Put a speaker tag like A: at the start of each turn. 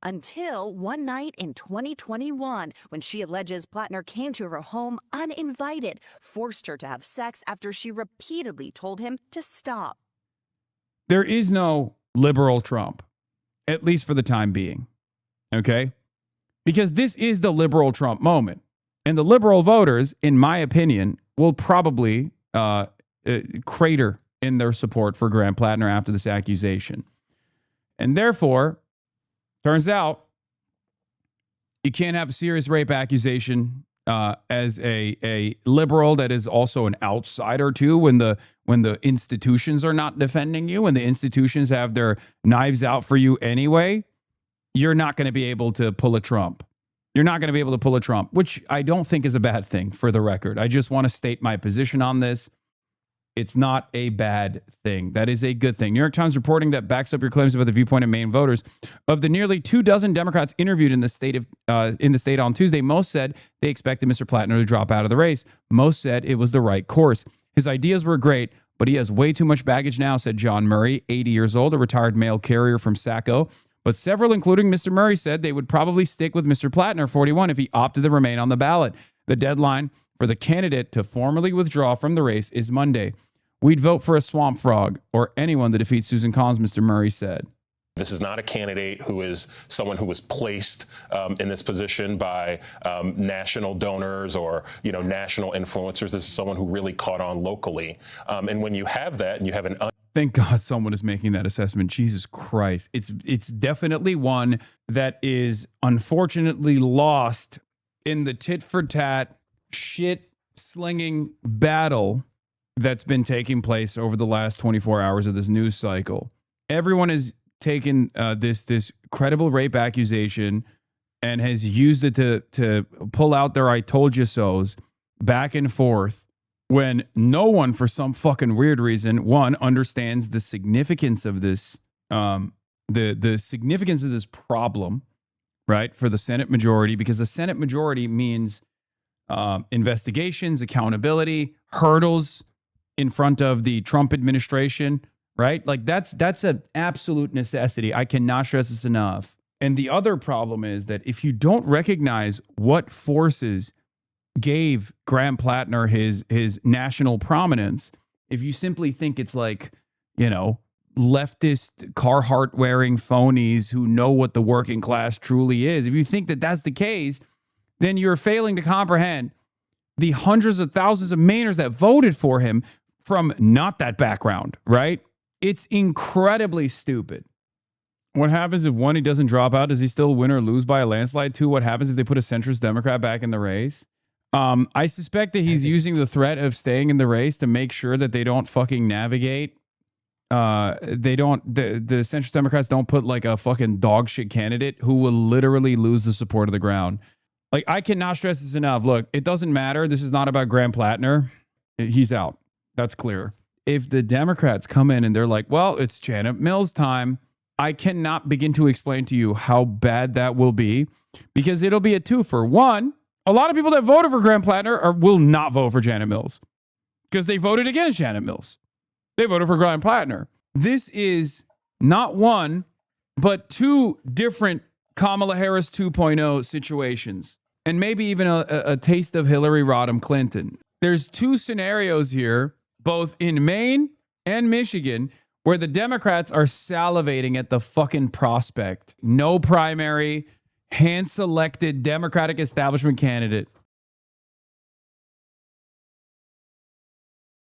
A: Until one night in 2021, when she alleges Platner came to her home uninvited, forced her to have sex after she repeatedly told him to stop.
B: There is no liberal Trump, at least for the time being. Okay? Because this is the liberal Trump moment. And the liberal voters, in my opinion, will probably crater in their support for Graham Platner after this accusation. And therefore, turns out you can't have a serious rape accusation as a liberal that is also an outsider too when the institutions are not defending you, when the institutions have their knives out for you anyway. You're not going to be able to pull a Trump. You're not going to be able to pull a Trump, which I don't think is a bad thing, for the record. I just want to state my position on this. It's not a bad thing. That is a good thing. New York Times reporting that backs up your claims about the viewpoint of Maine voters. Of the nearly 24 Democrats interviewed in the state on Tuesday, most said they expected Mr. Platner to drop out of the race. Most said it was the right course. His ideas were great, but he has way too much baggage now, said John Murray, 80 years old, a retired mail carrier from Saco. But several, including Mr. Murray, said they would probably stick with Mr. Platner, 41, if he opted to remain on the ballot. The deadline for the candidate to formally withdraw from the race is Monday. We'd vote for a swamp frog or anyone that defeats Susan Collins, Mr. Murray said.
C: This is not a candidate who is someone who was placed in this position by national donors or, national influencers. This is someone who really caught on locally. And when you have that and you have an...
B: Thank God someone is making that assessment. Jesus Christ. It's definitely one that is unfortunately lost in the tit-for-tat, shit-slinging battle that's been taking place over the last 24 hours of this news cycle. Everyone has taken this credible rape accusation and has used it to pull out their I told you so's back and forth, when no one, for some fucking weird reason, one, understands the significance of this, the significance of this problem, right, for the Senate majority, because the Senate majority means investigations, accountability, hurdles in front of the Trump administration, right? Like that's an absolute necessity. I cannot stress this enough. And the other problem is that if you don't recognize what forces gave Graham Platner his national prominence, if you simply think it's like, leftist Carhartt wearing phonies who know what the working class truly is, if you think that that's the case, then you're failing to comprehend the hundreds of thousands of Mainers that voted for him from not that background, right? It's incredibly stupid. What happens if, one, he doesn't drop out? Does he still win or lose by a landslide? Two, what happens if they put a centrist Democrat back in the race? I suspect that he's using the threat of staying in the race to make sure that they don't fucking navigate. The centrist Democrats don't put like a fucking dog shit candidate who will literally lose the support of the ground. Like, I cannot stress this enough. Look, it doesn't matter. This is not about Graham Platner. He's out. That's clear. If the Democrats come in and they're like, well, it's Janet Mills time, I cannot begin to explain to you how bad that will be, because it'll be a twofer. One, a lot of people that voted for Graham Platner will not vote for Janet Mills because they voted against Janet Mills. They voted for Graham Platner. This is not one, but two different Kamala Harris 2.0 situations, and maybe even a taste of Hillary Rodham Clinton. There's two scenarios here, both in Maine and Michigan, where the Democrats are salivating at the fucking prospect. No primary, hand-selected Democratic establishment candidate